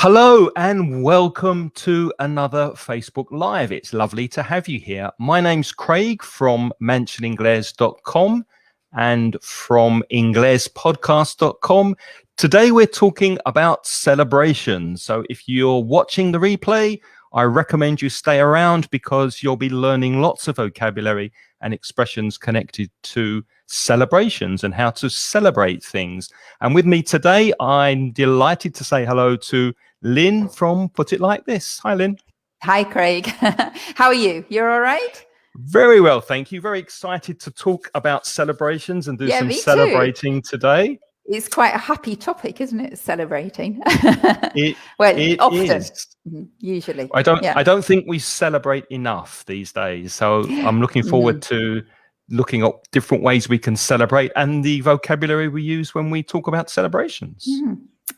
Hello and welcome to another Facebook Live. It's lovely to have you here. My name's Craig from mansioningles.com and from inglespodcast.com. Today we're talking about celebrations. So if you're watching the replay, I recommend you stay around because you'll be learning lots of vocabulary and expressions connected to celebrations and how to celebrate things. And with me today, I'm delighted to say hello to Lynne from Put It Like This. Hi, Lynne. Hi, Craig. How are you? You're all right? Very well, thank you. Very excited to talk about celebrations and do some celebrating today. It's quite a happy topic, isn't it? Celebrating. It often, is. Usually. I don't think we celebrate enough these days. So I'm looking forward to looking at different ways we can celebrate and the vocabulary we use when we talk about celebrations.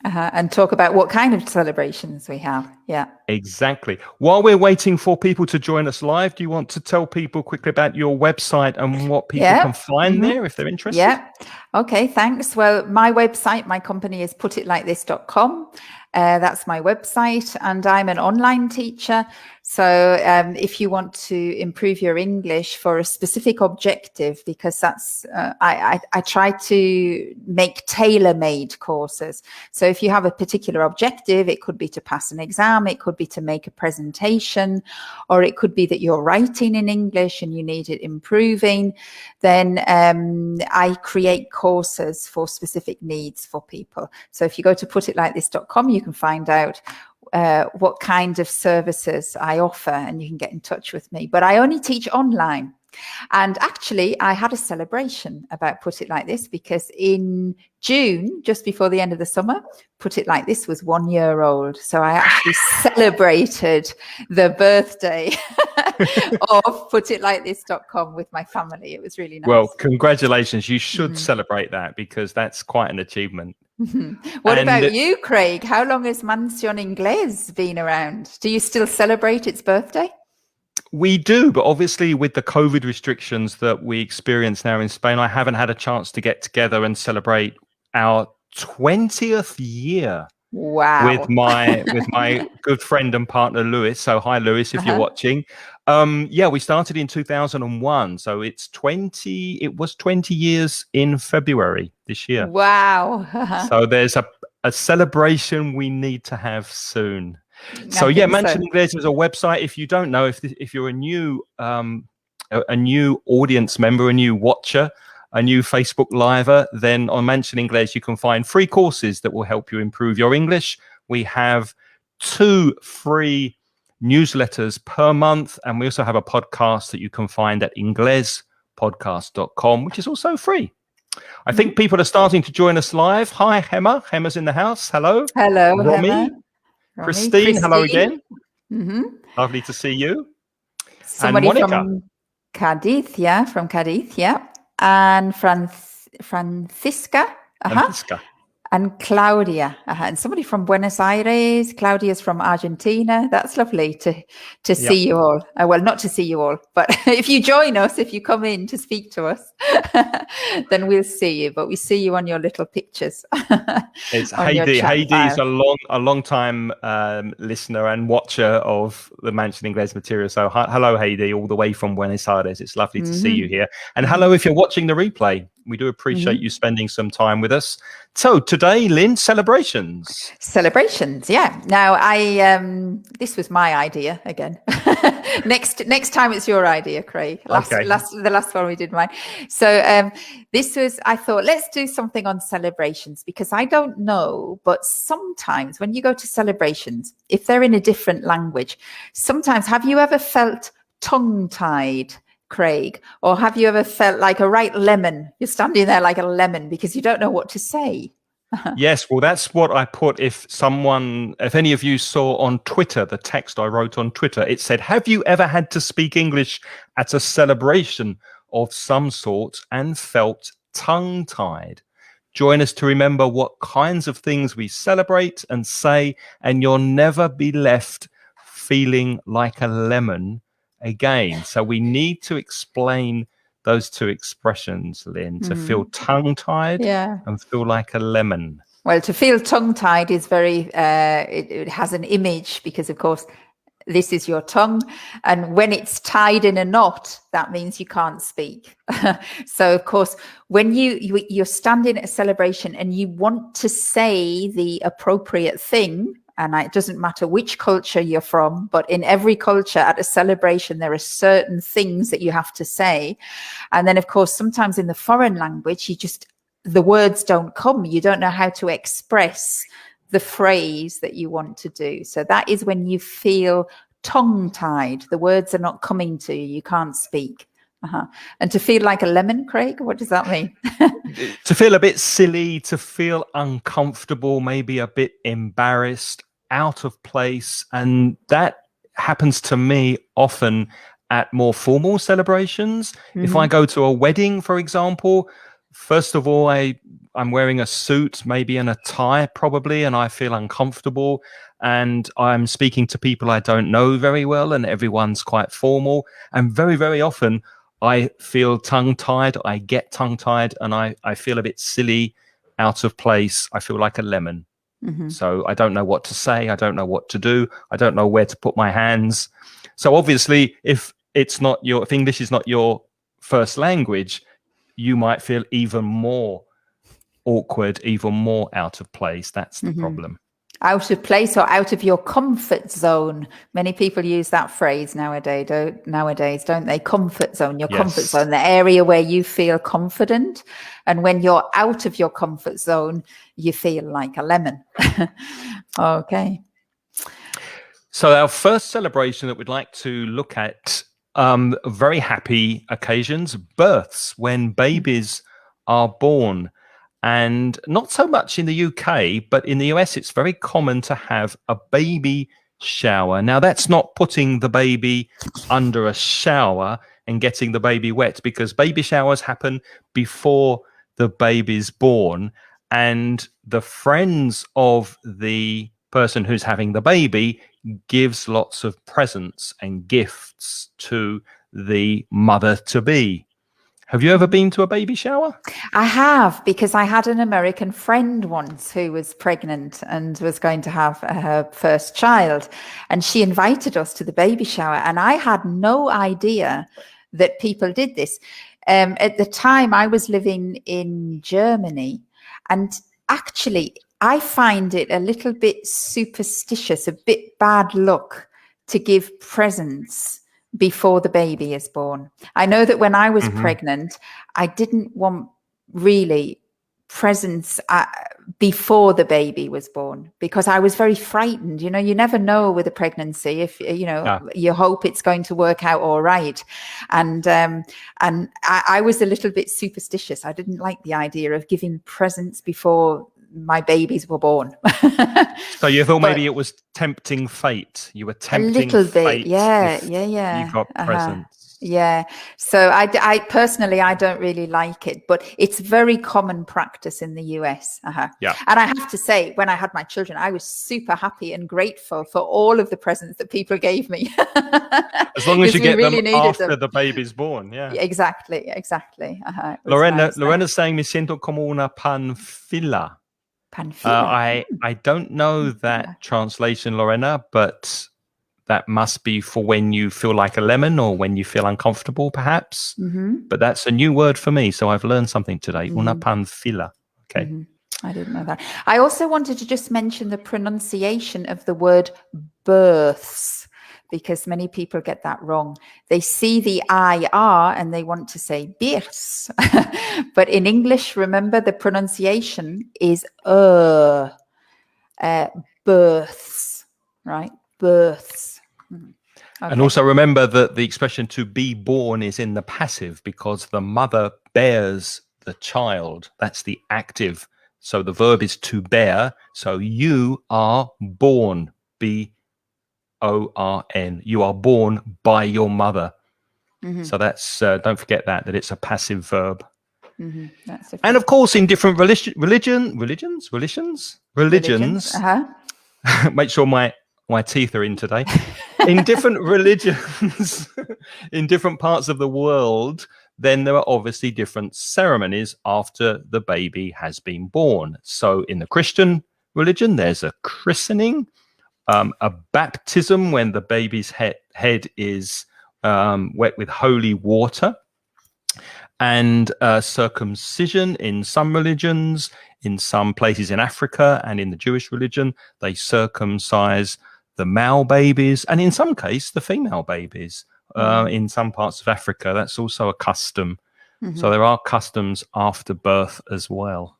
And talk about what kind of celebrations we have. Yeah, exactly. While we're waiting for people to join us live, do you want to tell people quickly about your website and what people can find there if they're interested? Yeah. Okay, thanks. Well, my website, my company is putitlikethis.com. That's my website, and I'm an online teacher. So if you want to improve your English for a specific objective, because that's I try to make tailor-made courses. So if you have a particular objective, it could be to pass an exam, it could be to make a presentation, or it could be that you're writing in English and you need it improving, then I create courses for specific needs for people. So if you go to putitlikethis.com, you can find out what kind of services I offer, and you can get in touch with me. But I only teach online. And actually, I had a celebration about Put It Like This, because in June, just before the end of the summer, Put It Like This was 1 year old. So I actually celebrated the birthday of putitlikethis.com with my family. It was really nice. Well, congratulations. You should celebrate that, because that's quite an achievement. What about you, Craig? How long has Mansion Inglés been around? Do you still celebrate its birthday? We do, but obviously with the COVID restrictions that we experience now in Spain, I haven't had a chance to get together and celebrate our 20th year. Wow. With my good friend and partner Lewis. So hi Lewis, if you're watching. We started in 2001, so it was 20 years in February this year. Wow. So there's a celebration we need to have soon. So yeah, Mansion Inglés is a website. If you don't know, if you're a new audience member, a new watcher, a new Facebook Liver, then on Mansion Inglés you can find free courses that will help you improve your English. We have 2 free newsletters per month, and we also have a podcast that you can find at inglespodcast.com, which is also free. I think people are starting to join us live. Hi, Hema. Hema's in the house. Hello. Hello, Romy. Hema. Christine, hello again. Lovely to see you. Somebody and Monica. From Cadiz, and Francisca. And Claudia, and somebody from Buenos Aires. Claudia's from Argentina. That's lovely to see you all. Well, not to see you all, but if you join us, if you come in to speak to us, then we'll see you. But we see you on your little pictures. It's Heidi. Heidi's a long time listener and watcher of the Mansion Inglés material. So hello, Heidi, all the way from Buenos Aires. It's lovely to see you here. And hello, if you're watching the replay. We do appreciate you spending some time with us. So today, Lynne, celebrations. Celebrations, yeah. Now, this was my idea again. Next time it's your idea, Craig. The last one we did mine. So I thought, let's do something on celebrations, because I don't know, but sometimes when you go to celebrations, if they're in a different language, sometimes, have you ever felt tongue-tied, Craig? Or have you ever felt like a right lemon? You're standing there like a lemon because you don't know what to say. Yes, well, that's what I put. If any of you saw on Twitter, the text I wrote on Twitter, it said, have you ever had to speak English at a celebration of some sort and felt tongue-tied? Join us to remember what kinds of things we celebrate and say, and you'll never be left feeling like a lemon again. So we need to explain those 2 expressions, Lynne, to feel tongue-tied and feel like a lemon. Well, to feel tongue-tied is very, it has an image because, of course, this is your tongue. And when it's tied in a knot, that means you can't speak. So, of course, when you're standing at a celebration and you want to say the appropriate thing, and it doesn't matter which culture you're from, but in every culture at a celebration, there are certain things that you have to say. And then, of course, sometimes in the foreign language, the words don't come. You don't know how to express the phrase that you want to do. So that is when you feel tongue-tied. The words are not coming to you. You can't speak. And to feel like a lemon, Craig, what does that mean? To feel a bit silly, to feel uncomfortable, maybe a bit embarrassed, out of place. And that happens to me often at more formal celebrations. If I go to a wedding, for example, first of all, I'm wearing a suit, maybe and a tie probably, and I feel uncomfortable. And I'm speaking to people I don't know very well, and everyone's quite formal. And very, very often I feel tongue-tied. I get tongue-tied, and I feel a bit silly, out of place. I feel like a lemon. So I don't know what to say. I don't know what to do. I don't know where to put my hands. So obviously, if English is not your first language, you might feel even more awkward, even more out of place. That's the problem. Out of place or out of your comfort zone. Many people use that phrase nowadays, don't they? Comfort zone, your comfort zone, the area where you feel confident. And when you're out of your comfort zone, you feel like a lemon. Okay. So our first celebration that we'd like to look at, very happy occasions, births, when babies are born. And not so much in the UK, but in the US, it's very common to have a baby shower. Now, that's not putting the baby under a shower and getting the baby wet, because baby showers happen before the baby's born. And the friends of the person who's having the baby gives lots of presents and gifts to the mother-to-be. Have you ever been to a baby shower? I have, because I had an American friend once who was pregnant and was going to have her first child. And she invited us to the baby shower. And I had no idea that people did this. At the time, I was living in Germany. And actually, I find it a little bit superstitious, a bit bad luck to give presents before the baby is born. I know that when I was pregnant, I didn't want really presents before the baby was born, because I was very frightened. You know, you never know with a pregnancy if, you hope it's going to work out all right. And I was a little bit superstitious. I didn't like the idea of giving presents before my babies were born. So you thought maybe it was tempting fate. You were tempting a little fate. bit, yeah. You got presents. Yeah. So I personally, I don't really like it, but it's very common practice in the US. Yeah. And I have to say, when I had my children, I was super happy and grateful for all of the presents that people gave me. As long as you get them after the baby's born. Yeah. Exactly. Lorena's saying, me siento como una panfila. I don't know that translation, Lorena, but that must be for when you feel like a lemon or when you feel uncomfortable, perhaps. But that's a new word for me, so I've learned something today. Una panfila. Okay. I didn't know that. I also wanted to just mention the pronunciation of the word births, because many people get that wrong. They see the IR and they want to say births. But in English, remember, the pronunciation is births, right? Births. Okay. And also remember that the expression to be born is in the passive, because the mother bears the child. That's the active. So the verb is to bear. So you are born, B-O-R-N. You are born by your mother. So that's, don't forget that it's a passive verb. That's and of course, in different religions, make sure my teeth are in today. In different religions, in different parts of the world, then there are obviously different ceremonies after the baby has been born. So in the Christian religion, there's a christening, a baptism when the baby's head is wet with holy water, and circumcision in some religions. In some places in Africa and in the Jewish religion, they circumcise the male babies, and in some cases, the female babies. In some parts of Africa, that's also a custom. So there are customs after birth as well.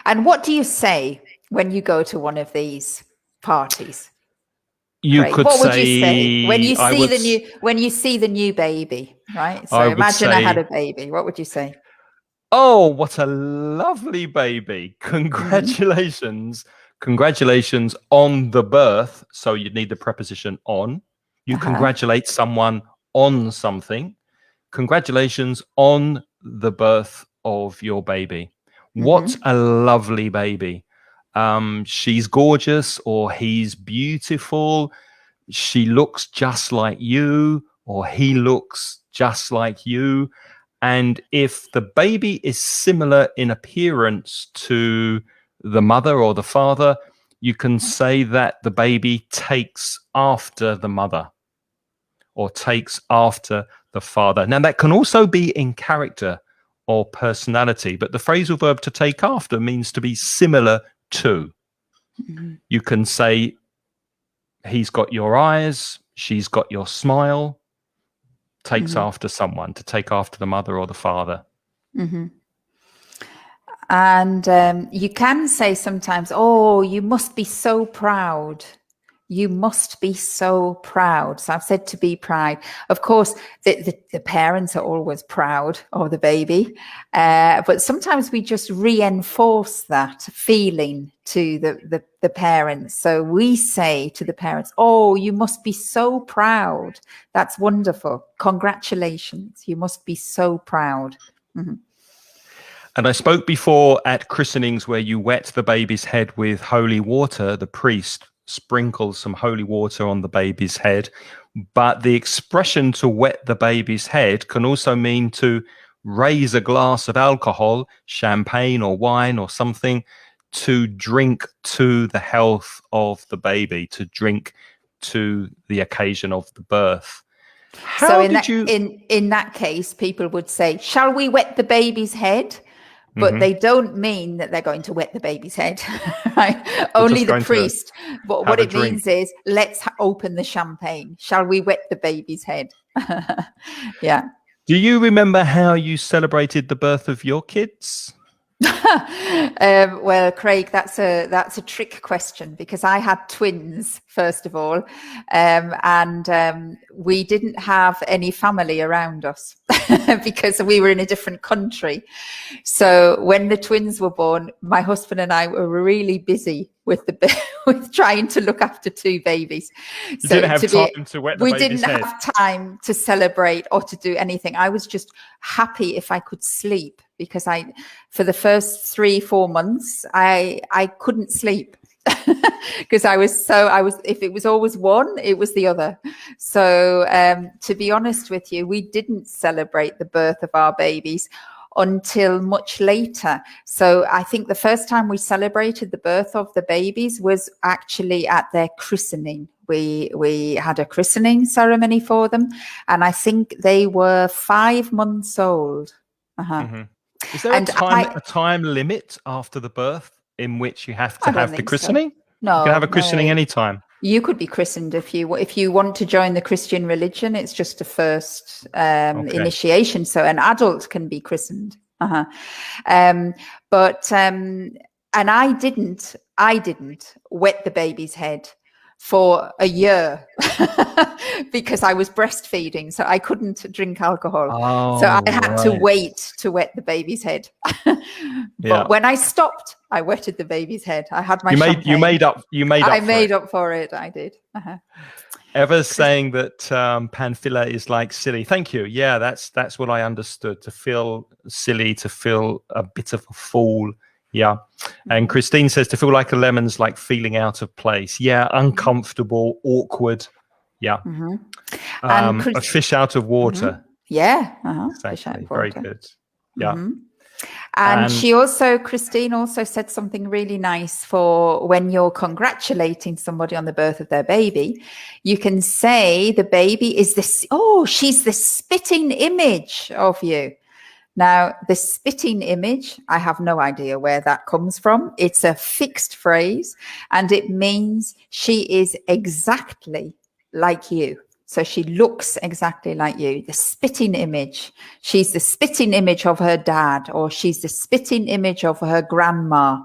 And what do you say when you go to one of these parties? You Craig? could What say, would you say when you see the new baby, right? So imagine I had a baby. What would you say? Oh, what a lovely baby. Congratulations. Congratulations on the birth. So you'd need the preposition on. You congratulate someone on something. Congratulations on the birth of your baby. What a lovely baby. She's gorgeous, or he's beautiful. She looks just like you, or he looks just like you. And if the baby is similar in appearance to the mother or the father, you can say that the baby takes after the mother or takes after the father. Now, that can also be in character or personality, but the phrasal verb to take after means to be similar to. You can say, he's got your eyes, she's got your smile. Takes after someone, to take after the mother or the father. And you can say sometimes, oh, you must be so proud. You must be so proud. So I've said to be proud. Of course, the parents are always proud of the baby. But sometimes we just reinforce that feeling to the parents. So we say to the parents, oh, you must be so proud. That's wonderful. Congratulations. You must be so proud. And I spoke before at christenings where you wet the baby's head with holy water. The priest sprinkles some holy water on the baby's head. But the expression to wet the baby's head can also mean to raise a glass of alcohol, champagne or wine or something, to drink to the health of the baby, to drink to the occasion of the birth. So in that case, people would say, shall we wet the baby's head? But they don't mean that they're going to wet the baby's head, right? Only the priest. But what it means is, let's open the champagne. Shall we wet the baby's head? Yeah. Do you remember how you celebrated the birth of your kids? Well, Craig, that's a trick question, because I had twins, first of all, and we didn't have any family around us because we were in a different country. So when the twins were born, my husband and I were really busy with with trying to look after two babies. You didn't have time to wet the baby's head. We didn't have time to celebrate or to do anything. I was just happy if I could sleep, because for the first 3-4 months, I couldn't sleep because I was if it was always one, it was the other. So to be honest with you, we didn't celebrate the birth of our babies until much later. So I think the first time we celebrated the birth of the babies was actually at their christening. We had a christening ceremony for them, and I think they were 5 months old. Is there a time limit after the birth in which you have to have the christening? So. No, you can have a christening anytime. You could be christened if you want to join the Christian religion. It's just a first initiation, so an adult can be christened. And I didn't wet the baby's head for a year because I was breastfeeding, so I couldn't drink alcohol. So I had to wait to wet the baby's head. But when I stopped, I wetted the baby's head. I had my champagne. You made up for it. I did. Ever saying that Panfila is like silly. Thank you. Yeah, that's what I understood. To feel silly, to feel a bit of a fool. Yeah. And Christine says to feel like a lemon's like feeling out of place. Yeah, uncomfortable, awkward. Yeah. A fish out of water. Yeah. Fish out Exactly. of Very water. good. Yeah. And she also, Christine also said something really nice for when you're congratulating somebody on the birth of their baby. You can say the baby is this, she's the spitting image of you. Now, the spitting image, I have no idea where that comes from. It's a fixed phrase, and it means she is exactly like you. So she looks exactly like you, the spitting image. She's the spitting image of her dad, or she's the spitting image of her grandma.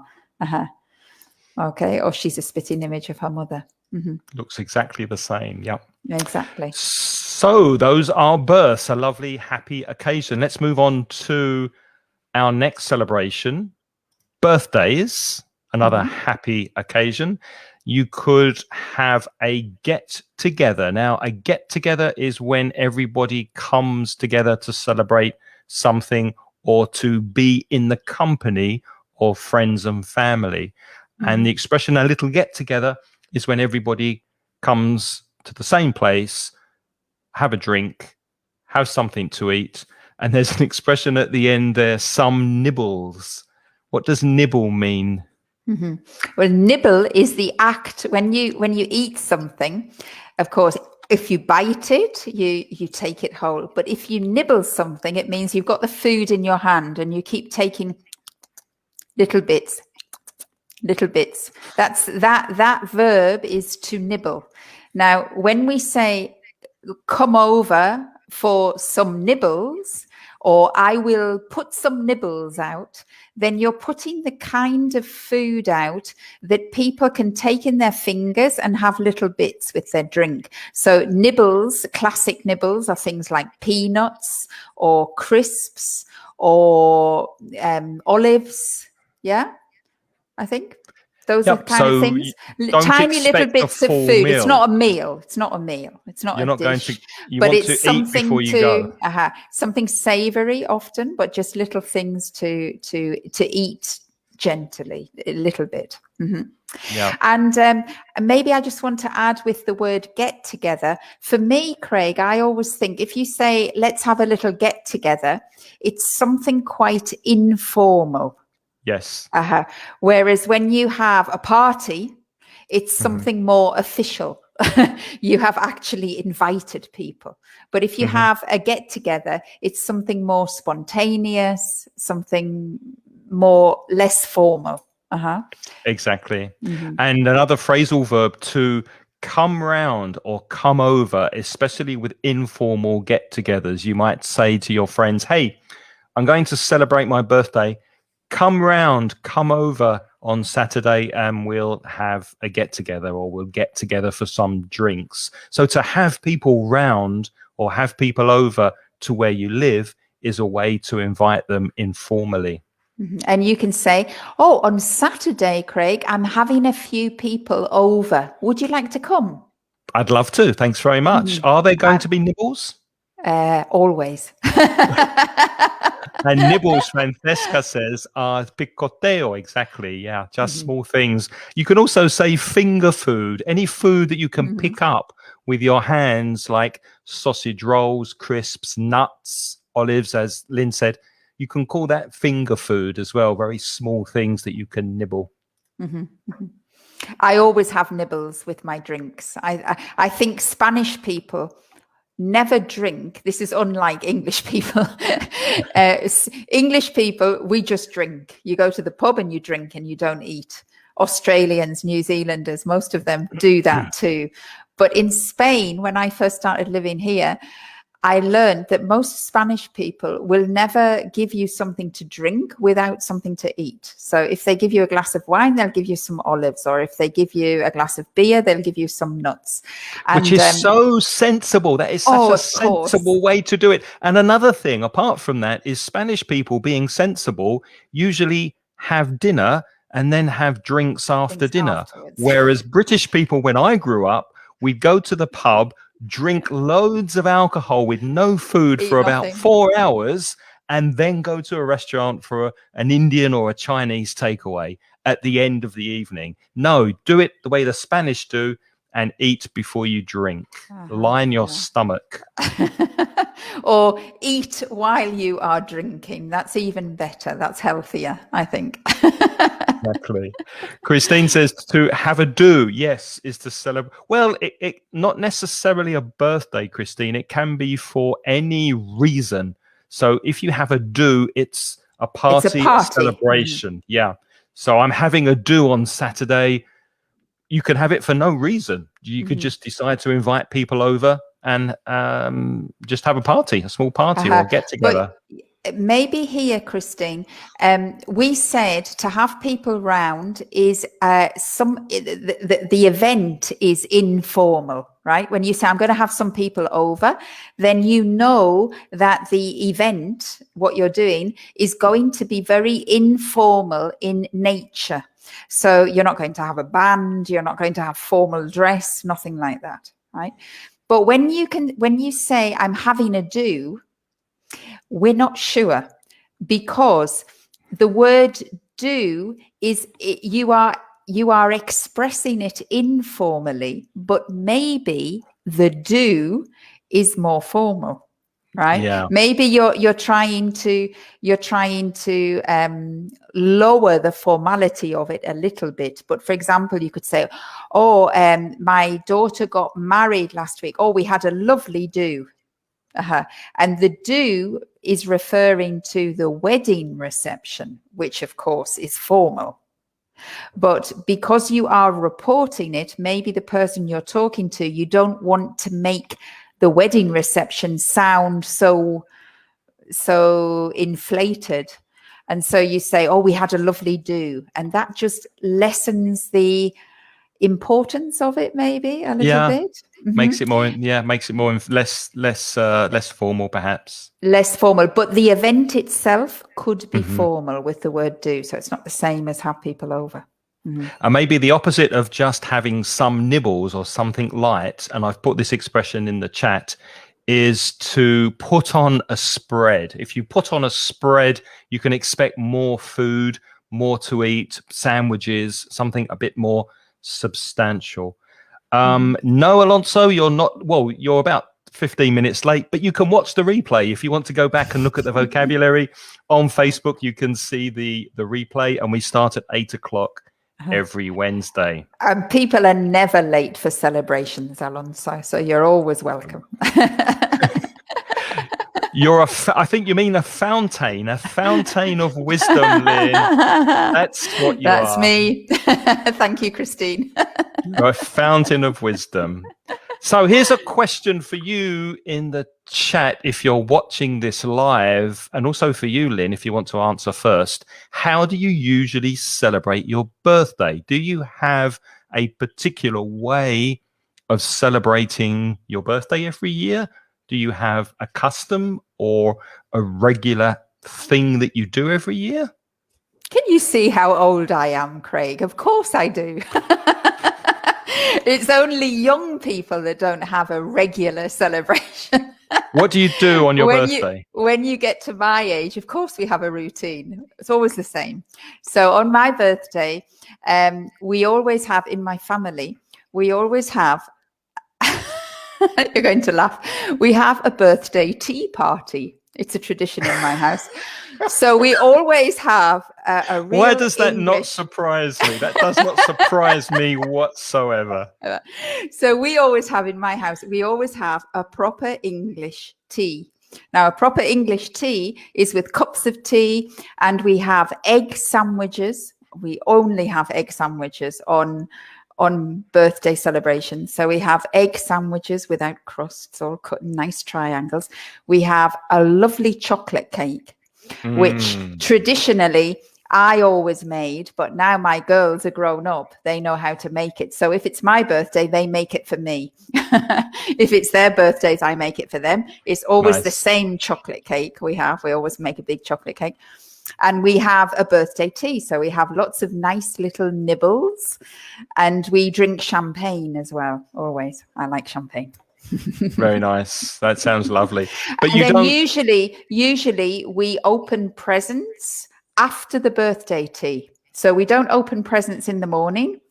Okay, or she's a spitting image of her mother. Looks exactly the same. Yeah. Exactly. So those are births, a lovely, happy occasion. Let's move on to our next celebration, birthdays, another happy occasion. You could have a get together. Now, a get together is when everybody comes together to celebrate something or to be in the company of friends and family. And the expression a little get together is when everybody comes to the same place, have a drink, have something to eat. And there's an expression at the end there, some nibbles. What does nibble mean? Well, nibble is the act when you eat something. Of course, if you bite it, you take it whole. But if you nibble something, it means you've got the food in your hand and you keep taking little bits. That's that verb is to nibble. Now, when we say come over for some nibbles, or I will put some nibbles out, then you're putting the kind of food out that people can take in their fingers and have little bits with their drink. So nibbles, classic nibbles, are things like peanuts or crisps or olives. Yeah, I think. Those are the kind of things. Tiny little bits of food. Meal. It's not a meal. It's not a meal. It's not You're a not dish. going to. You but want it's to eat before you go. Something savory often, but just little things to eat gently, a little bit. Yeah. And maybe I just want to add with the word get together. For me, Craig, I always think if you say let's have a little get together, it's something quite informal. Yes. Whereas when you have a party, it's something more official. You have actually invited people. But if you have a get together, it's something more spontaneous, something less formal. Exactly. And another phrasal verb, to come round or come over, especially with informal get-togethers. You might say to your friends, hey, I'm going to celebrate my birthday. Come round, come over on Saturday and we'll have a get together, or we'll get together for some drinks. So to have people round or have people over to where you live is a way to invite them informally. And you can say, oh, on Saturday, Craig, I'm having a few people over. Would you like to come? I'd love to. Thanks very much. Are there going to be nibbles? Always. And nibbles, Francesca says, are picoteo. Exactly. Yeah, just small things. You can also say finger food, any food that you can pick up with your hands, like sausage rolls, crisps, nuts, olives, as Lynne said. You can call that finger food as well. Very small things that you can nibble. I always have nibbles with my drinks. I think Spanish people never drink. This is unlike English people. English people, we just drink. You go to the pub and you drink and you don't eat. Australians, New Zealanders, most of them do that too. But in Spain, when I first started living here, I learned that most Spanish people will never give you something to drink without something to eat. So if they give you a glass of wine, they'll give you some olives, or if they give you a glass of beer, they'll give you some nuts. And, which is so sensible. That is such a sensible way to do it. And another thing, apart from that, is Spanish people, being sensible, usually have dinner and then have drinks after dinner. Afterwards. Whereas British people, when I grew up, we'd go to the pub, drink loads of alcohol with no food for about 4 hours, and then go to a restaurant for an Indian or a Chinese takeaway at the end of the evening. No, do it the way the Spanish do and eat before you drink. Line your stomach. Or eat while you are drinking. That's even better. That's healthier, I think. Exactly. Christine says to have a do, yes, is to celebrate. Well, it not necessarily a birthday, Christine. It can be for any reason. So if you have a do, it's a party, a celebration. Yeah. So I'm having a do on Saturday. You can have it for no reason. You could just decide to invite people over and just have a party, a small party or get together. But maybe here, Christine, we said to have people round is the event is informal, right? When you say I'm going to have some people over, then you know that the event, what you're doing, is going to be very informal in nature. So you're not going to have a band, you're not going to have formal dress, nothing like that, right? But when you say I'm having a do, we're not sure, because the word do is you are expressing it informally, but maybe the do is more formal, right? Yeah. Maybe you're trying to lower the formality of it a little bit. But for example, you could say, my daughter got married last week. Oh, we had a lovely do. And the do is referring to the wedding reception, which of course is formal. But because you are reporting it, maybe the person you're talking to, you don't want to make the wedding reception sound so inflated. And so you say, oh, we had a lovely do. And that just lessens the importance of it, maybe a little bit. Makes it more, less formal, perhaps. Less formal, but the event itself could be formal with the word do. So it's not the same as have people over. And maybe the opposite of just having some nibbles or something light, and I've put this expression in the chat, is to put on a spread. If you put on a spread, you can expect more food, more to eat, sandwiches, something a bit more substantial. No, Alonso, you're about 15 minutes late, but you can watch the replay. If you want to go back and look at the vocabulary on Facebook, you can see the replay, and we start at 8:00 every Wednesday. People are never late for celebrations, Alonso, so you're always welcome. I think you mean a fountain of wisdom, Lynne. That's what you are. That's me. Thank you, Christine. You're a fountain of wisdom. So here's a question for you in the chat if you're watching this live, and also for you, Lynne, if you want to answer first. How do you usually celebrate your birthday? Do you have a particular way of celebrating your birthday every year? Do you have a custom or a regular thing that you do every year? Can you see how old I am, Craig? Of course I do. It's only young people that don't have a regular celebration. What do you do on your birthday? When you get to my age, of course we have a routine. It's always the same. So on my birthday, we always have, in my family, we always have, you're going to laugh, we have a birthday tea party. It's a tradition in my house. So we always have a real Why does that not surprise me? That does not surprise me whatsoever. So we always have, in my house, we always have a proper English tea. Now, a proper English tea is with cups of tea, and we have egg sandwiches. We only have egg sandwiches on birthday celebrations. So we have egg sandwiches without crusts, all cut in nice triangles. We have a lovely chocolate cake, which traditionally I always made, but now my girls are grown up. They know how to make it. So if it's my birthday, they make it for me. If it's their birthdays, I make it for them. It's always the same chocolate cake we have. We always make a big chocolate cake. And we have a birthday tea. So we have lots of nice little nibbles, and we drink champagne as well. Always. I like champagne. Very nice. That sounds lovely. But and then usually we open presents after the birthday tea. So we don't open presents in the morning.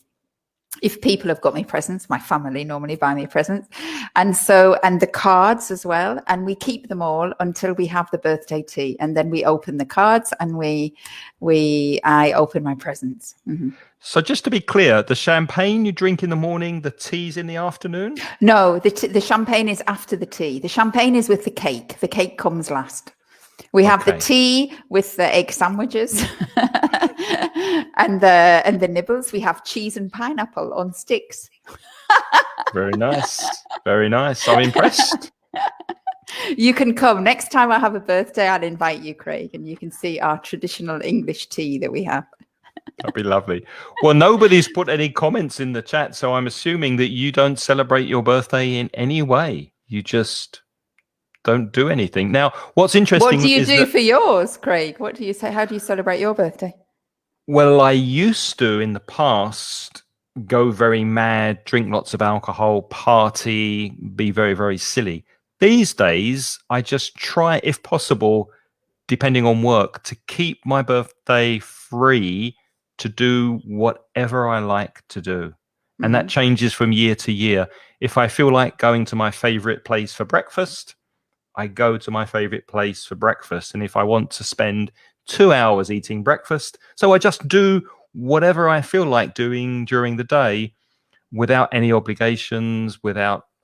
If people have got me presents, my family normally buy me presents. And the cards as well. And we keep them all until we have the birthday tea. And then we open the cards and I open my presents. Mm-hmm. So just to be clear, the champagne you drink in the morning, the tea's in the afternoon? No, the champagne is after the tea. The champagne is with the cake. The cake comes last. We have the tea with the egg sandwiches and the nibbles. We have cheese and pineapple on sticks. Very nice. Very nice. I'm impressed. You can come. Next time I have a birthday, I'll invite you, Craig, and you can see our traditional English tea that we have. That'd be lovely. Well, nobody's put any comments in the chat, so I'm assuming that you don't celebrate your birthday in any way. You just don't do anything. Now, what's interesting. What do you do for yours, Craig? What do you say? How do you celebrate your birthday? Well, I used to in the past go very mad, drink lots of alcohol, party, be very, very silly. These days, I just try, if possible, depending on work, to keep my birthday free to do whatever I like to do. And that changes from year to year. If I feel like going to my favorite place for breakfast, I go to my favorite place for breakfast. And if I want to spend 2 hours eating breakfast, so I just do whatever I feel like doing during the day without any obligations,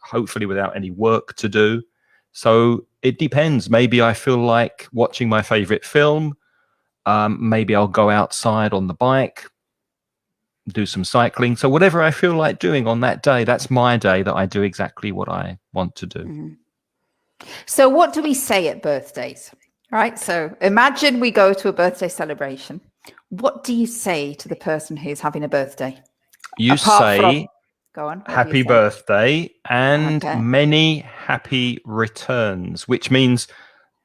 hopefully without any work to do. So it depends. Maybe I feel like watching my favorite film. Maybe I'll go outside on the bike, do some cycling. So whatever I feel like doing on that day, that's my day that I do exactly what I want to do. Mm-hmm. So what do we say at birthdays? Right. So imagine we go to a birthday celebration. What do you say to the person who's having a birthday? You say, go on. Happy birthday and many happy returns, which means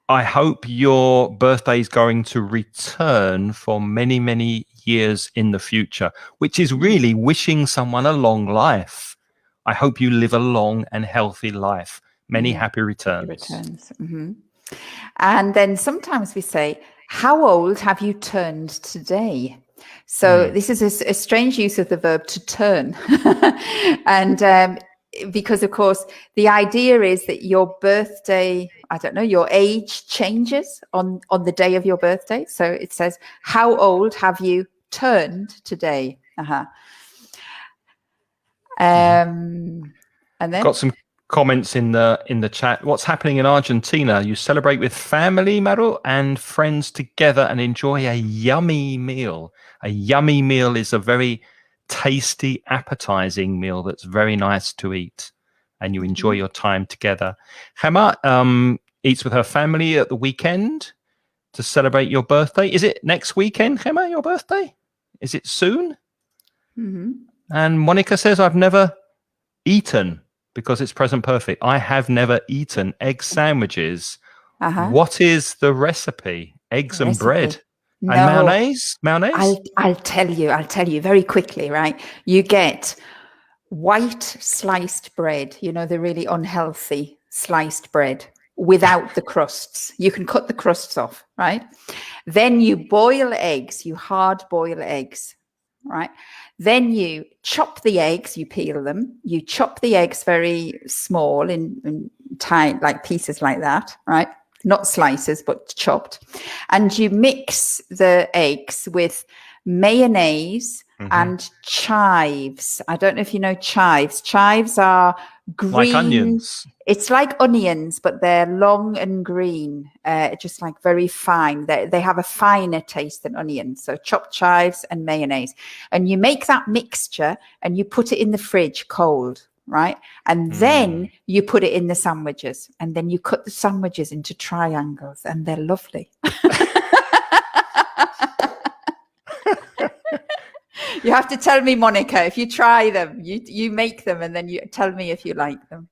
I hope your birthday is going to return for many, many years in the future, which is really wishing someone a long life. I hope you live a long and healthy life. Many happy returns. Mm-hmm. And then sometimes we say, how old have you turned today? So this is a strange use of the verb to turn. And because, of course, the idea is that your birthday, I don't know, your age changes on the day of your birthday. So it says, how old have you turned today? And then got some comments in the chat. What's happening in Argentina? You celebrate with family, Maru, and friends together and enjoy a yummy meal. A yummy meal is a very tasty, appetizing meal that's very nice to eat, and you enjoy your time together. Gemma eats with her family at the weekend to celebrate your birthday. Is it next weekend, Gemma, your birthday? Is it soon? And Monica says, I've never eaten, because it's present perfect. I have never eaten egg sandwiches. What is the recipe? Eggs and bread and mayonnaise? Mayonnaise? I'll tell you very quickly, right? You get white sliced bread, the really unhealthy sliced bread without the crusts. You can cut the crusts off, right? Then you boil eggs, you hard boil eggs, right? Then you chop the eggs, you peel them, you chop the eggs very small in tiny, like pieces like that, right? Not slices, but chopped. And you mix the eggs with mayonnaise and chives. I don't know if you know chives. Chives are green. Like onions. It's like onions, but they're long and green, just like very fine. They have a finer taste than onions. So chopped chives and mayonnaise. And you make that mixture and you put it in the fridge cold, right? And then you put it in the sandwiches. And then you cut the sandwiches into triangles and they're lovely. You have to tell me, Monica, if you try them, you make them and then you tell me if you like them.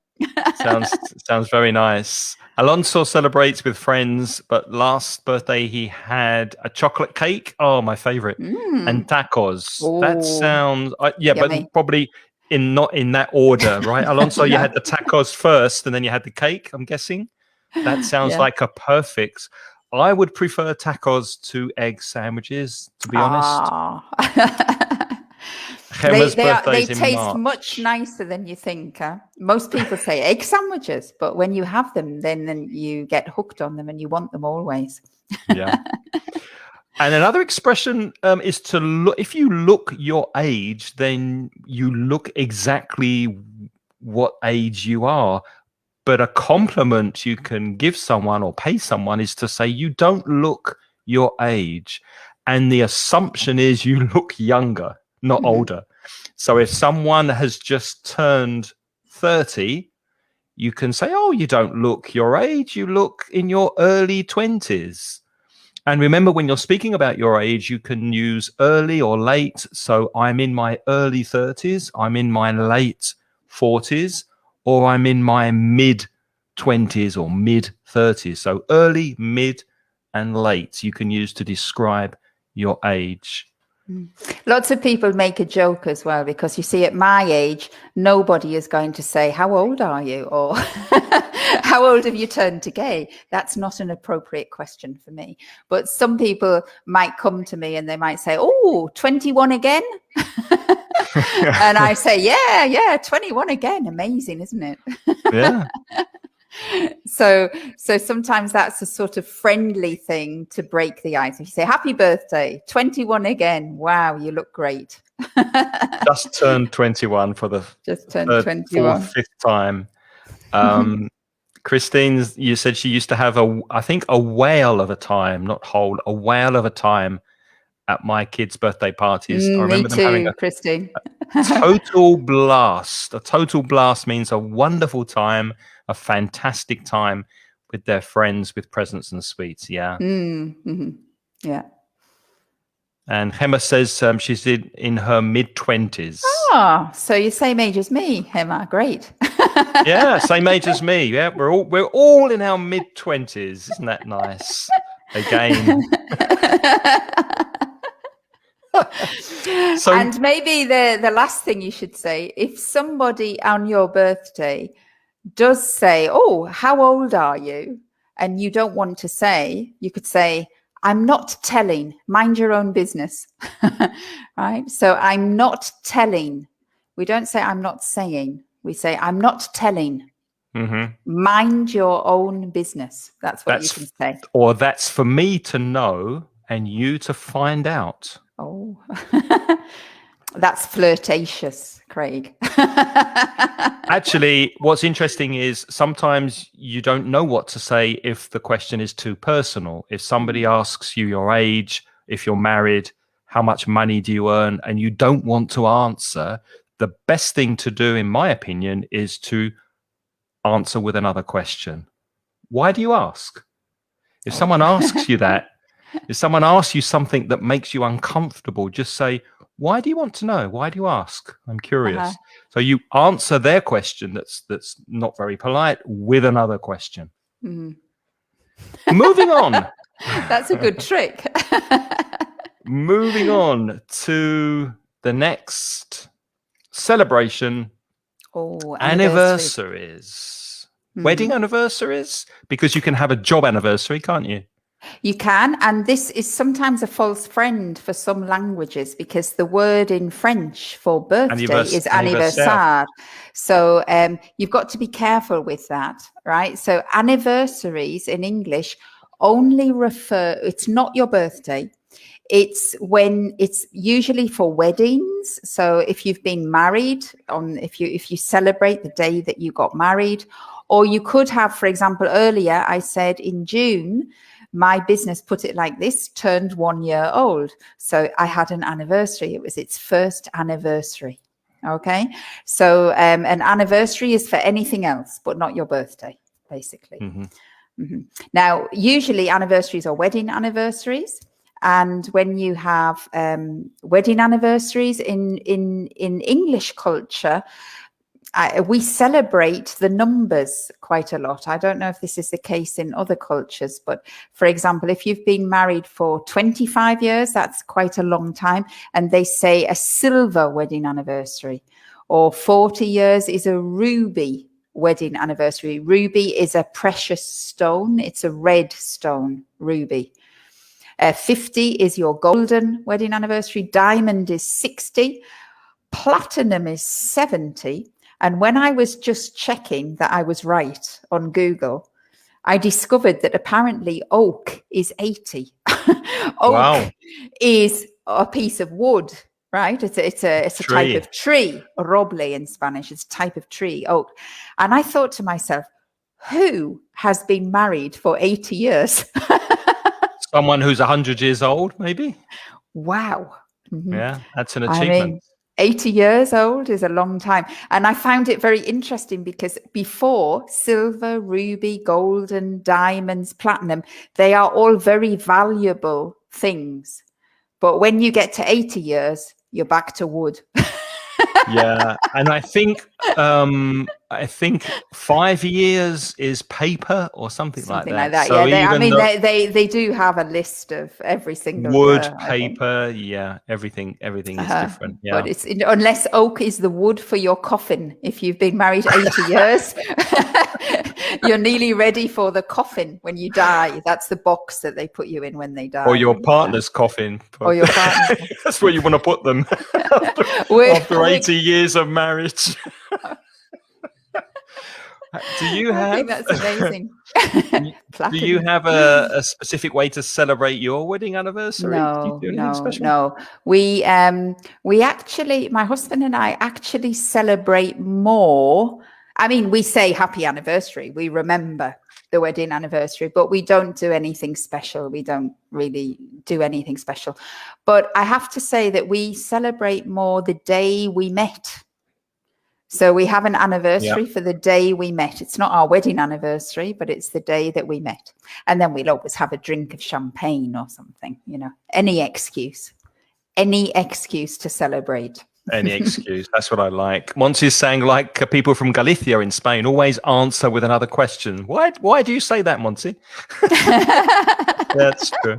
Sounds very nice. Alonso celebrates with friends, but last birthday he had a chocolate cake. Oh, my favorite. And tacos. Ooh. That sounds yummy. But probably not in that order, right? Alonso, you had the tacos first and then you had the cake, I'm guessing. That sounds like a perfect. I would prefer tacos to egg sandwiches, to be honest. Gemma's birthday's they in taste March. much nicer than you think. Huh? Most people say egg sandwiches, but when you have them, then you get hooked on them and you want them always. Yeah. And another expression is to look. If you look your age, then you look exactly what age you are. But a compliment you can give someone or pay someone is to say you don't look your age. And the assumption is you look younger, not older. So if someone has just turned 30, you can say, oh, you don't look your age. You look in your early 20s. And remember, when you're speaking about your age, you can use early or late. So I'm in my early 30s, I'm in my late 40s, or I'm in my mid 20s or mid 30s. So early, mid, and late you can use to describe your age. Lots of people make a joke as well, because you see, at my age, nobody is going to say, how old are you? Or how old have you turned to gay? That's not an appropriate question for me. But some people might come to me and they might say, oh, 21 again? And I say, yeah, 21 again. Amazing, isn't it? Yeah. So sometimes that's a sort of friendly thing to break the ice. If you say, happy birthday, 21 again. Wow, you look great. Just turned 21 for the third, 21. fourth, fifth time. Christine, you said she used to have I think a whale of a time, not whole, a whale of a time at my kids' birthday parties. I remember them having Christine. total blast. A total blast means a wonderful time, a fantastic time with their friends, with presents and sweets. Yeah. Yeah. And Hema says she's in her mid-20s. Oh, so you're same age as me, Hema. Great. Yeah, same age as me. Yeah, we're all in our mid-20s. Isn't that nice? Again. So, and maybe the last thing you should say, if somebody on your birthday does say, oh, how old are you? And you don't want to say, you could say, I'm not telling, mind your own business. Right? So I'm not telling. We don't say I'm not saying. We say I'm not telling. Mind your own business. That's what you can say. Or that's for me to know and you to find out. Oh, that's flirtatious, Craig. Actually, what's interesting is sometimes you don't know what to say if the question is too personal. If somebody asks you your age, if you're married, how much money do you earn, and you don't want to answer, the best thing to do, in my opinion, is to answer with another question. Why do you ask? If someone asks you that, if someone asks you something that makes you uncomfortable, just say, why do you want to know? Why do you ask? I'm curious. So you answer their question that's not very polite with another question. Moving on. That's a good trick. Moving on to the next celebration. Oh, anniversaries. Wedding anniversaries? Because you can have a job anniversary, can't you? You can, and this is sometimes a false friend for some languages, because the word in French for birthday is anniversaire. So you've got to be careful with that, right? So anniversaries in English only refer, it's not your birthday. It's when it's usually for weddings. So if you've been married, if you celebrate the day that you got married, or you could have, for example, earlier I said in June, my business, put it like this, turned 1 year old. So I had an anniversary. It was its first anniversary. Okay. So an anniversary is for anything else, but not your birthday, basically. Now, usually anniversaries are wedding anniversaries. And when you have wedding anniversaries in English culture, we celebrate the numbers quite a lot. I don't know if this is the case in other cultures, but for example, if you've been married for 25 years, that's quite a long time. And they say a silver wedding anniversary, or 40 years is a ruby wedding anniversary. Ruby is a precious stone. It's a red stone, ruby. 50 is your golden wedding anniversary. Diamond is 60. Platinum is 70. And when I was just checking that I was right on Google, I discovered that apparently oak is 80. Oak is a piece of wood, right? It's a type of tree, roble in Spanish. It's a type of tree, oak. And I thought to myself, who has been married for 80 years? Someone who's 100 years old, maybe. Wow. Mm-hmm. Yeah, that's an achievement. I mean, 80 years old is a long time. And I found it very interesting because before, silver, ruby, gold, and diamonds, platinum, they are all very valuable things. But when you get to 80 years, you're back to wood. Yeah, and I think 5 years is paper or something like that. So yeah, they do have a list of every single wood, paper. Yeah, everything is different. Yeah, but it's unless oak is the wood for your coffin. If you've been married 80 years, you're nearly ready for the coffin when you die. That's the box that they put you in when they die. Or your partner's coffin. Or your partner's. That's where you want to put them after 80 years of marriage. Do you have? I think that's amazing. Do you have a specific way to celebrate your wedding anniversary? No. We actually, my husband and I actually celebrate more. I mean, we say happy anniversary. We remember the wedding anniversary, but we don't do anything special. We don't really do anything special. But I have to say that we celebrate more the day we met. So we have an anniversary for the day we met. It's not our wedding anniversary, but it's the day that we met. And then we'll always have a drink of champagne or something, any excuse to celebrate. Any excuse. That's what I like. Monty's saying, like people from Galicia in Spain, always answer with another question. Why do you say that, Monty? That's true.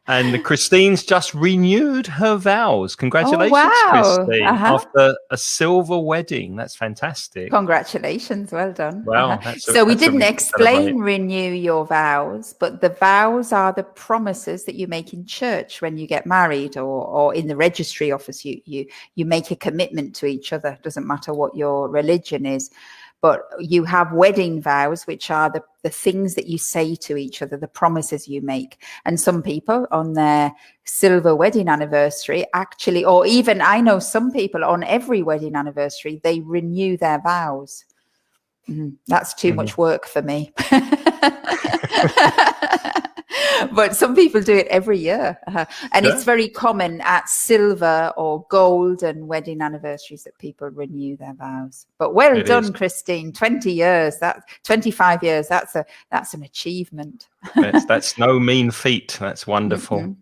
And Christine's just renewed her vows. Congratulations, Christine, after a silver wedding. That's fantastic. Congratulations. Well done. Wow. So we didn't explain renew your vows, but the vows are the promises that you make in church when you get married or in the registry office. You make a commitment to each other. It doesn't matter what your religion is. But you have wedding vows, which are the things that you say to each other, the promises you make. And some people on their silver wedding anniversary actually, or even I know some people on every wedding anniversary, they renew their vows. That's too much work for me. But some people do it every year. And it's very common at silver or gold and wedding anniversaries that people renew their vows. But well done, Christine. 20 years, 25 years, that's an achievement. That's no mean feat. That's wonderful.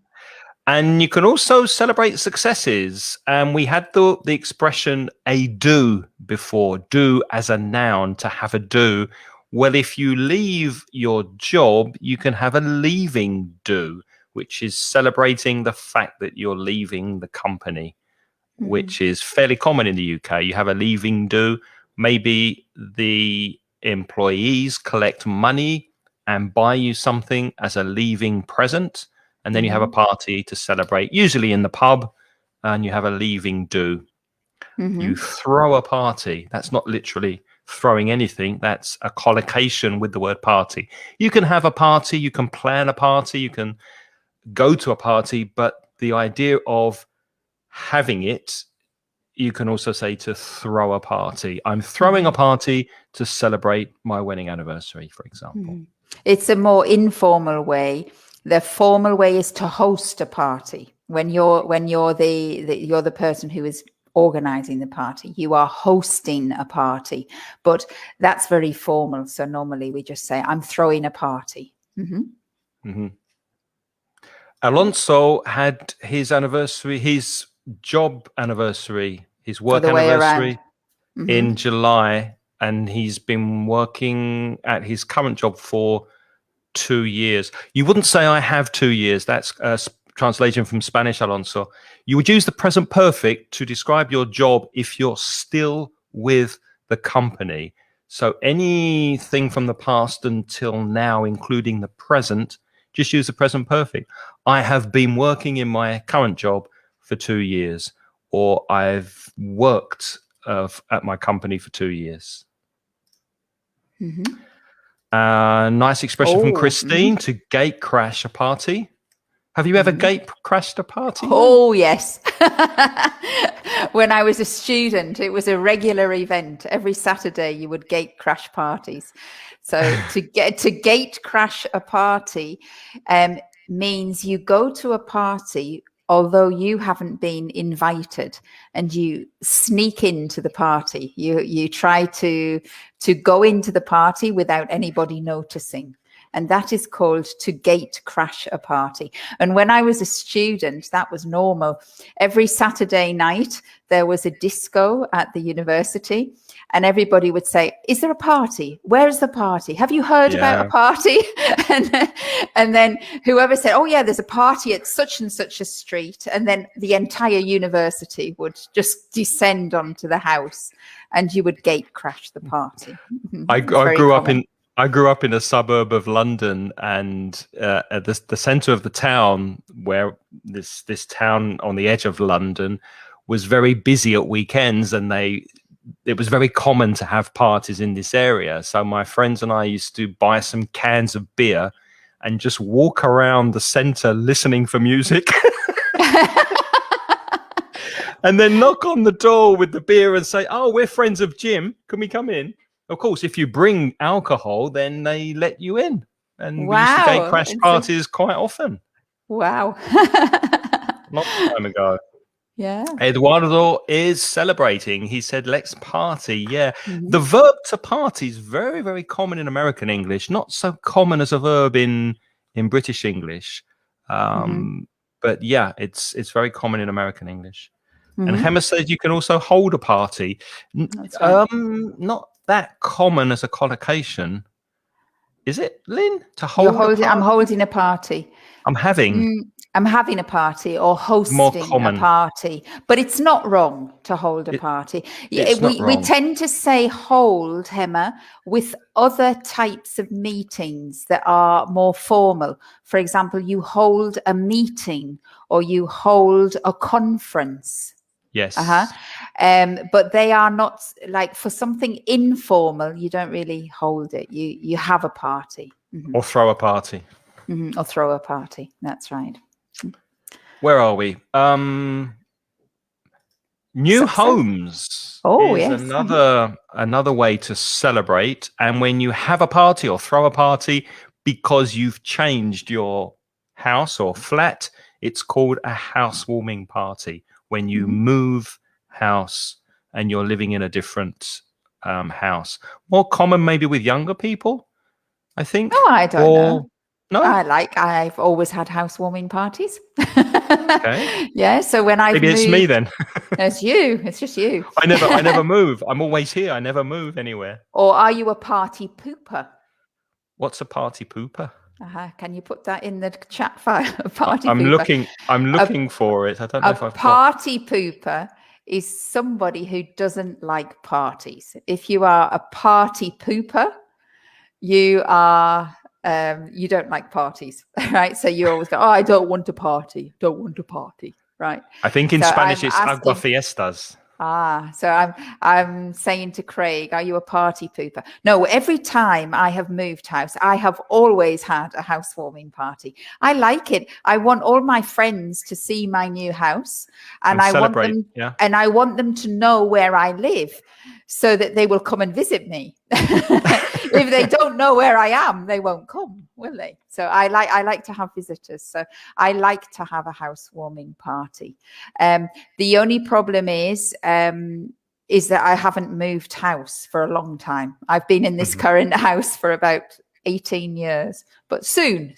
And you can also celebrate successes. And we had the expression a do before, do as a noun, to have a do. Well, if you leave your job, you can have a leaving do, which is celebrating the fact that you're leaving the company, which is fairly common in the UK. You have a leaving do. Maybe the employees collect money and buy you something as a leaving present. And then you have a party to celebrate, usually in the pub, and you have a leaving do. You throw a party. That's not literally throwing anything. That's a collocation with the word party. You can have a party, you can plan a party, you can go to a party, but the idea of having it, you can also say to throw a party. I'm throwing a party to celebrate my wedding anniversary, for example. It's a more informal way. The formal way is to host a party. When you're the person who is organizing the party, you are hosting a party, but that's very formal. So normally we just say, I'm throwing a party. Alonso had his anniversary, his job anniversary, his work anniversary in July, and he's been working at his current job for 2 years. You wouldn't say I have 2 years. That's translation from Spanish, Alonso. You would use the present perfect to describe your job if you're still with the company. So anything from the past until now, including the present, just use the present perfect. I have been working in my current job for 2 years. or I've worked at my company for 2 years. Nice expression from Christine, to gate crash a party. Have you ever gate crashed a party? Oh, yes. When I was a student, it was a regular event. Every Saturday you would gate crash parties. So to gate crash a party means you go to a party although you haven't been invited, and you sneak into the party. You try to go into the party without anybody noticing. And that is called to gate crash a party. And when I was a student, that was normal. Every Saturday night, there was a disco at the university, and everybody would say, is there a party? Where's the party? Have you heard about a party? And then whoever said, oh yeah, there's a party at such and such a street. And then the entire university would just descend onto the house, and you would gate crash the party. I grew up in a suburb of London, and at the centre of the town, where this town on the edge of London was very busy at weekends, and it was very common to have parties in this area. So my friends and I used to buy some cans of beer and just walk around the centre listening for music. And then knock on the door with the beer and say, oh, we're friends of Jim. Can we come in? Of course, if you bring alcohol, then they let you in. And we used to gate crash parties quite often. Wow. Long time ago. Yeah. Eduardo is celebrating. He said, let's party. Yeah. The verb to party is very, very common in American English. Not so common as a verb in British English. But yeah, it's very common in American English. And Hema said you can also hold a party. Right. Not that common as a collocation. Is it, Lynn? To hold a party? I'm holding a party. I'm having a party or hosting a party, but it's not wrong to hold a party. We tend to say hold, Hema, with other types of meetings that are more formal. For example, you hold a meeting or you hold a conference. Yes. But they are not, like, for something informal, you don't really hold it. You have a party. Or throw a party. Or throw a party. That's right. Where are we? New homes is another way to celebrate. And when you have a party or throw a party because you've changed your house or flat, it's called a housewarming party. When you move house and you're living in a different house. More common maybe with younger people, I think. Oh, I don't know. No? I've always had housewarming parties. Okay. Yeah, so when I maybe it's me then. It's you. It's just you. I never move. I'm always here. I never move anywhere. Or are you a party pooper? What's a party pooper? Can you put that in the chat file? Party I'm pooper. looking for it. I don't know if I've party pooper is somebody who doesn't like parties. If you are a party pooper, you are you don't like parties, right? So you always go, oh, I don't want a party. Don't want a party, right? I think in Spanish it's agua fiestas. So I'm saying to Craig, are you a party pooper? No, every time I have moved house, I have always had a housewarming party. I like it. I want all my friends to see my new house, and I want them to know where I live, so that they will come and visit me. If they don't know where I am, they won't come, will they? So I like to have visitors. So I like to have a housewarming party. The only problem is that I haven't moved house for a long time. I've been in this current house for about 18 years, but soon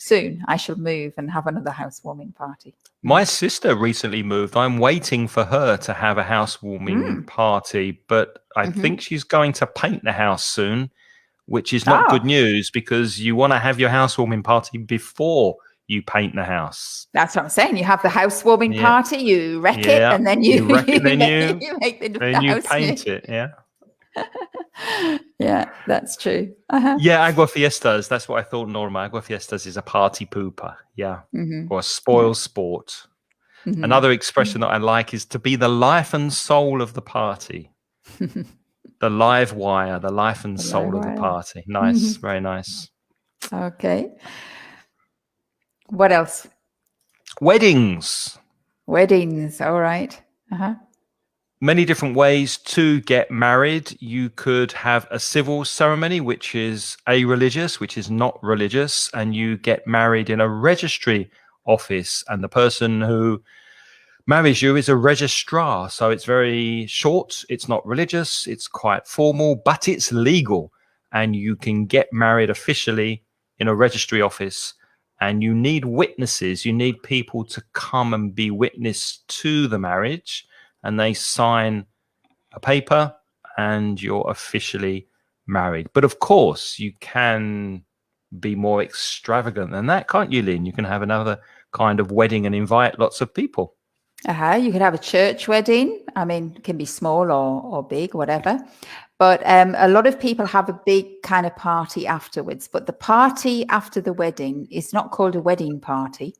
I shall move and have another housewarming party. My sister recently moved. I'm waiting for her to have a housewarming party, but I think she's going to paint the house soon, which is not good news, because you want to have your housewarming party before you paint the house. That's what I'm saying. You have the housewarming party, you wreck it, and then you wreck it, then you paint it. Yeah. Yeah, that's true. Yeah, agua fiestas. That's what I thought, Norma. Agua fiestas is a party pooper. Yeah. Or a spoil sport. Another expression that I like is to be the life and soul of the party. The live wire, the life and soul of the party. Nice, very nice. Okay. What else? Weddings. Weddings. All right. Many different ways to get married. You could have a civil ceremony, which is a-religious, which is not religious, and you get married in a registry office, and the person who marries you is a registrar. So it's very short, it's not religious, it's quite formal, but it's legal, and you can get married officially in a registry office. And you need witnesses, you need people to come and be witness to the marriage, and they sign a paper and you're officially married. But of course, you can be more extravagant than that, can't you, Lynne? You can have another kind of wedding and invite lots of people. You could have a church wedding. I mean, it can be small or big, whatever. But a lot of people have a big kind of party afterwards. But the party after the wedding is not called a wedding party.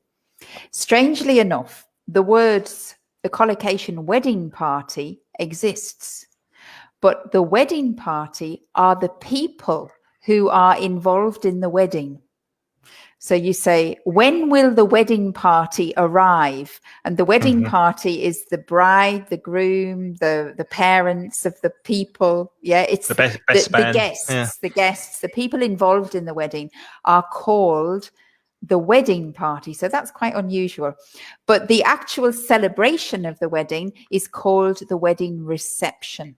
Strangely enough, the collocation wedding party exists. But the wedding party are the people who are involved in the wedding. So you say, when will the wedding party arrive? And the wedding party is the bride, the groom, the parents of the people. Yeah, it's the best the guests, the guests, the people involved in the wedding are called the wedding party. So that's quite unusual. But the actual celebration of the wedding is called the wedding reception.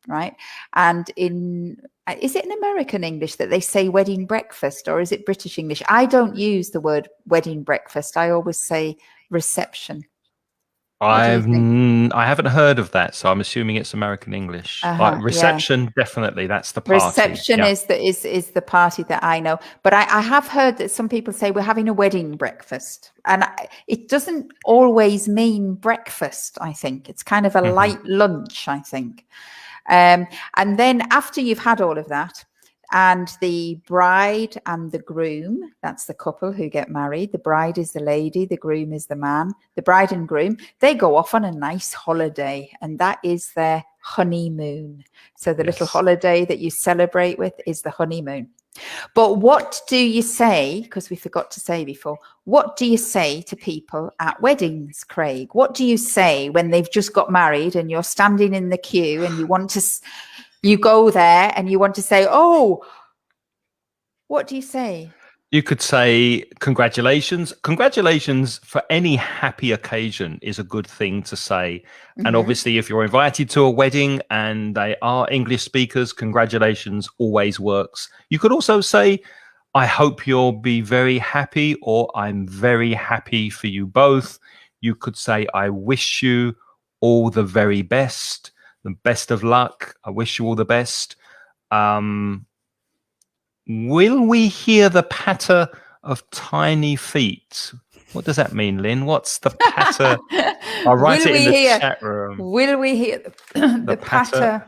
Right. And is it in American English that they say wedding breakfast, or is it British English? I don't use the word wedding breakfast. I always say reception. I haven't heard of that, so I'm assuming it's American English. Reception, definitely, that's the party. Reception is the party that I know. But I have heard that some people say we're having a wedding breakfast, and it doesn't always mean breakfast. I think it's kind of a light lunch, I think. And then after you've had all of that, and the bride and the groom, that's the couple who get married. The bride is the lady, the groom is the man. The bride and groom, they go off on a nice holiday, and that is their honeymoon. So the little holiday that you celebrate with is the honeymoon. But what do you say, because we forgot to say before, what do you say to people at weddings, Craig? What do you say when they've just got married and you're standing in the queue and you go there and you want to say, oh, what do you say? You could say congratulations. Congratulations for any happy occasion is a good thing to say. And obviously, if you're invited to a wedding and they are English speakers, congratulations always works. You could also say, I hope you'll be very happy, or I'm very happy for you both. You could say, I wish you all the very best, the best of luck. I wish you all the best. Will we hear the patter of tiny feet? What does that mean, Lynne? What's the patter? I'll write it in the chat room. Will we hear the patter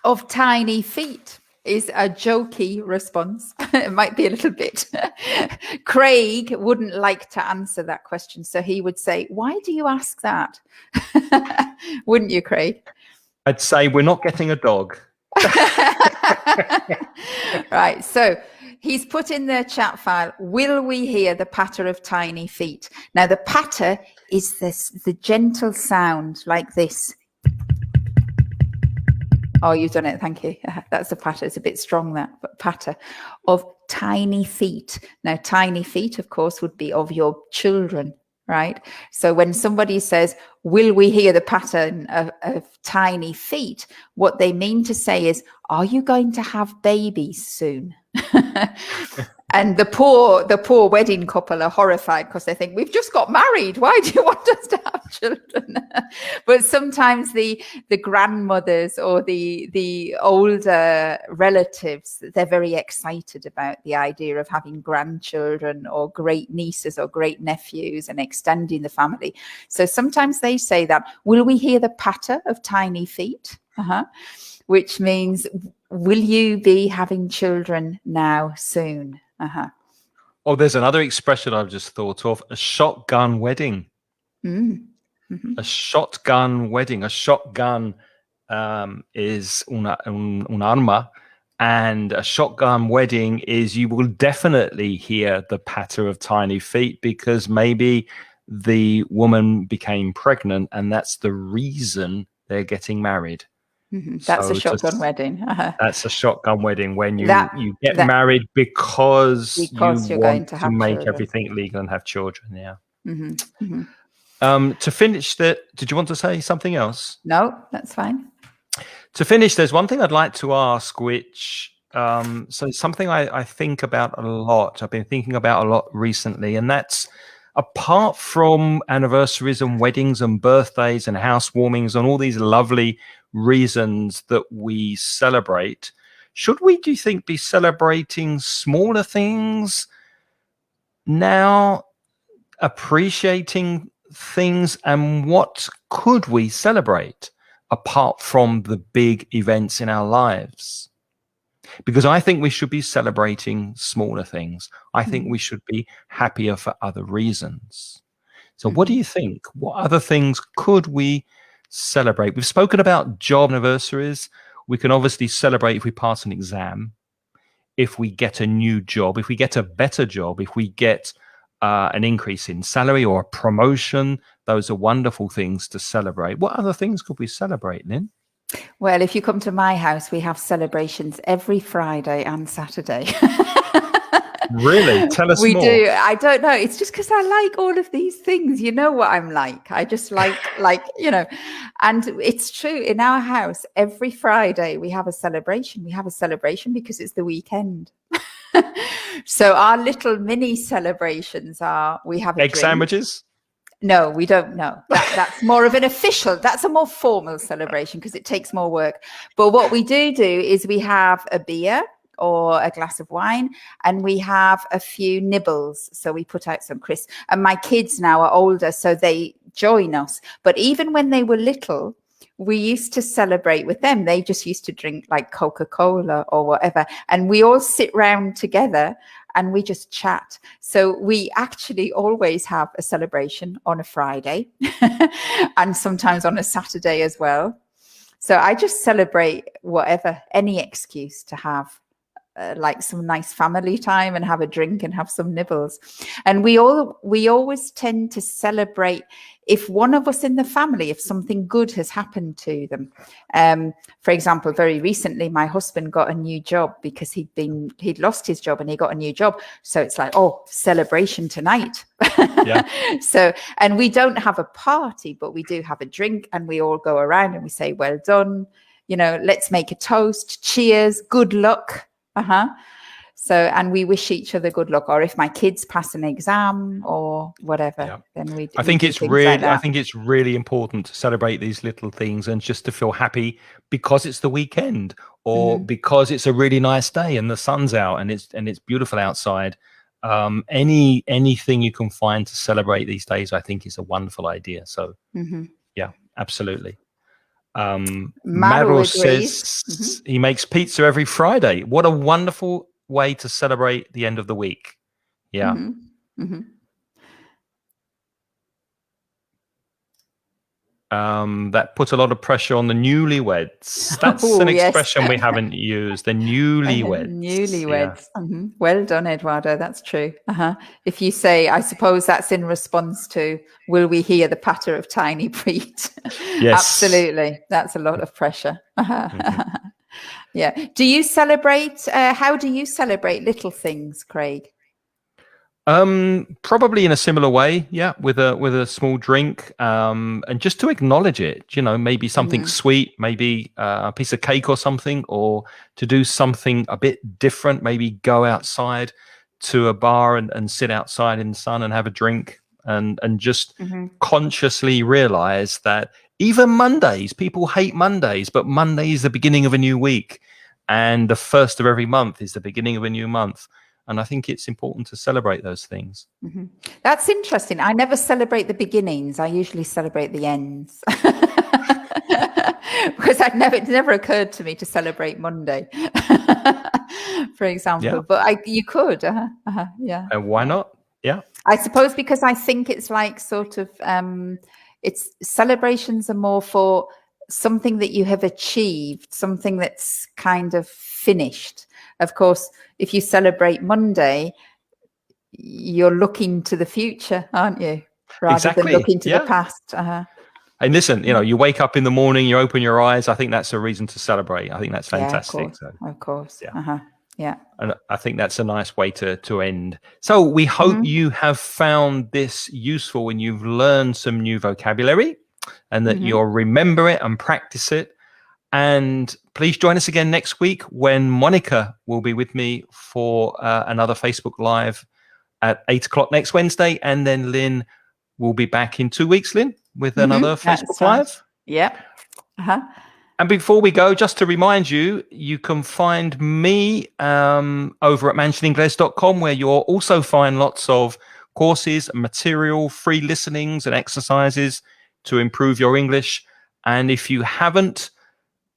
of tiny feet? Is a jokey response. It might be a little bit. Craig wouldn't like to answer that question. So he would say, why do you ask that? Wouldn't you, Craig? I'd say we're not getting a dog. Right, so he's put in the chat file, will we hear the patter of tiny feet? Now the patter is the gentle sound like this. Oh, you've done it, thank you. That's the patter. It's a bit strong, that, but patter of tiny feet. Now tiny feet, of course, would be of your children, right? So when somebody says, will we hear the pattern of tiny feet? What they mean to say is, are you going to have babies soon? And the poor wedding couple are horrified because they think, we've just got married. Why do you want us to have children? But sometimes the grandmothers or the older relatives, they're very excited about the idea of having grandchildren or great nieces or great nephews and extending the family. So sometimes they say that, will we hear the patter of tiny feet? Which means, will you be having children now soon? Oh, there's another expression I've just thought of, a shotgun wedding. Mm-hmm. A shotgun wedding. A shotgun is un arma, and a shotgun wedding is, you will definitely hear the patter of tiny feet, because maybe the woman became pregnant and that's the reason they're getting married. Mm-hmm. That's a shotgun wedding. That's a shotgun wedding, when you get that married because you you're want going to to have make children. everything legal and have children. Yeah. Mm-hmm. Mm-hmm. To finish did you want to say something else? No, that's fine. To finish, there's one thing I'd like to ask, which so something I think about a lot. I've been thinking about a lot recently, and that's, apart from anniversaries and weddings and birthdays and housewarmings and all these lovely reasons that we celebrate, should we, do you think, be celebrating smaller things now, appreciating things, and what could we celebrate apart from the big events in our lives? Because I think we should be celebrating smaller things. I think we should be happier for other reasons. So what do you think? What other things could we celebrate? We've spoken about job anniversaries. We can obviously celebrate if we pass an exam, if we get a new job, if we get a better job, if we get an increase in salary or a promotion. Those are wonderful things to celebrate. What other things could we celebrate, Lynne? Well, if you come to my house, we have celebrations every Friday and Saturday. Really? Tell us we more. do. I don't know. It's just because I like all of these things. You know what I'm like. I just like, and it's true. In our house, every Friday we have a celebration. We have a celebration because it's the weekend. So our little mini celebrations are, we have a egg drink. Sandwiches? No, we don't know. That's more of an official, that's a more formal celebration because it takes more work. But what we do is we have a beer or a glass of wine, and we have a few nibbles. So we put out some crisps. And my kids now are older, so they join us. But even when they were little, we used to celebrate with them. They just used to drink like Coca-Cola or whatever. And we all sit round together and we just chat. So we actually always have a celebration on a Friday and sometimes on a Saturday as well. So I just celebrate whatever, any excuse to have like some nice family time and have a drink and have some nibbles. And we always tend to celebrate if one of us in the family, if something good has happened to them. For example, very recently, my husband got a new job because he'd lost his job and he got a new job. So it's like, oh, celebration tonight. Yeah. So, and we don't have a party, but we do have a drink, and we all go around and we say, well done, let's make a toast, cheers, good luck. So, and we wish each other good luck, or if my kids pass an exam or whatever, then we. I think it's really important to celebrate these little things and just to feel happy because it's the weekend, or because it's a really nice day and the sun's out and it's beautiful outside. Anything you can find to celebrate these days, I think, is a wonderful idea. So, yeah, absolutely. Maro says he makes pizza every Friday. What a wonderful way to celebrate the end of the week. Yeah. That puts a lot of pressure on the newlyweds. That's an expression we haven't used. The newlyweds. Newlyweds. Yeah. Well done, Eduardo. That's true. If you say, I suppose that's in response to, will we hear the patter of tiny feet? Yes. Absolutely. That's a lot of pressure. Yeah. Do you celebrate? How do you celebrate little things, Craig? Probably in a similar way, yeah, with a small drink, and just to acknowledge it, maybe something sweet, maybe a piece of cake or something, or to do something a bit different, maybe go outside to a bar and sit outside in the sun and have a drink, and just consciously realize that even Mondays, people hate Mondays, but Monday is the beginning of a new week, and the first of every month is the beginning of a new month. And I think it's important to celebrate those things. That's interesting. I never celebrate the beginnings. I usually celebrate the ends. Because it never occurred to me to celebrate Monday, for example. Yeah. But you could. Yeah. Why not? Yeah. I suppose because I think it's like sort of, it's celebrations are more for something that you have achieved, something that's kind of finished. Of course, if you celebrate Monday, you're looking to the future, aren't you? Rather than Exactly. looking to the Yeah. past. And listen, you wake up in the morning, you open your eyes. I think that's a reason to celebrate. I think that's fantastic. Yeah, of course. Yeah. Yeah. And I think that's a nice way to end. So we hope you have found this useful and you've learned some new vocabulary and that you'll remember it and practice it. And please join us again next week when Monica will be with me for another Facebook Live at 8:00 next Wednesday. And then Lynn will be back in 2 weeks, Lynn, with another Facebook Live. Yeah. And before we go, just to remind you, you can find me over at mansioningles.com, where you'll also find lots of courses and material, free listenings and exercises to improve your English. And if you haven't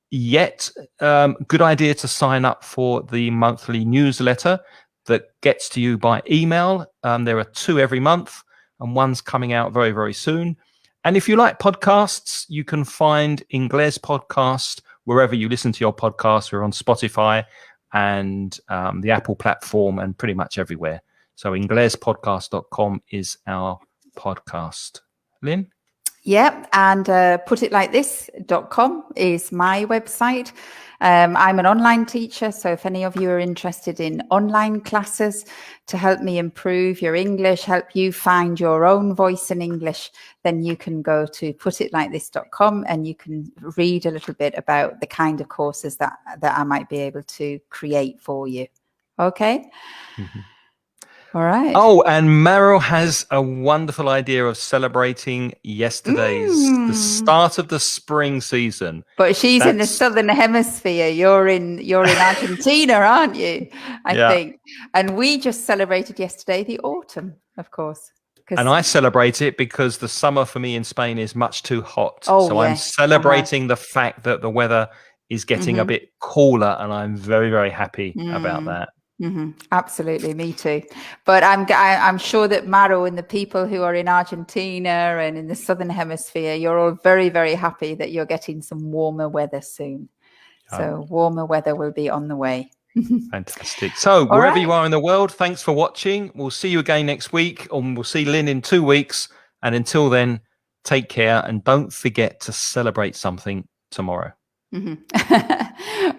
yet, good idea to sign up for the monthly newsletter that gets to you by email. There are 2 every month, and one's coming out very, very soon. And if you like podcasts, you can find Ingles Podcast wherever you listen to your podcasts. We're on Spotify and the Apple platform and pretty much everywhere. So inglespodcast.com is our podcast. Lynn? Yeah, and putitlikethis.com is my website. I'm an online teacher, so if any of you are interested in online classes to help me improve your English, help you find your own voice in English, then you can go to putitlikethis.com and you can read a little bit about the kind of courses that I might be able to create for you. Okay? All right. Oh, and Meryl has a wonderful idea of celebrating yesterday's the start of the spring season. But she's in the southern hemisphere. You're in Argentina, aren't you? I think. And we just celebrated yesterday the autumn, of course. And I celebrate it because the summer for me in Spain is much too hot. Oh, so I'm celebrating the fact that the weather is getting a bit cooler, and I'm very, very happy about that. Absolutely, me too. But I'm sure that Maro and the people who are in Argentina and in the southern hemisphere, you're all very, very happy that you're getting some warmer weather soon. So warmer weather will be on the way. Fantastic. So wherever you are in the world, thanks for watching. We'll see you again next week, and we'll see Lynn in 2 weeks. And until then, take care and don't forget to celebrate something tomorrow.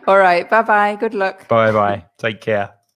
All right. Bye-bye. Good luck. Bye-bye. Take care.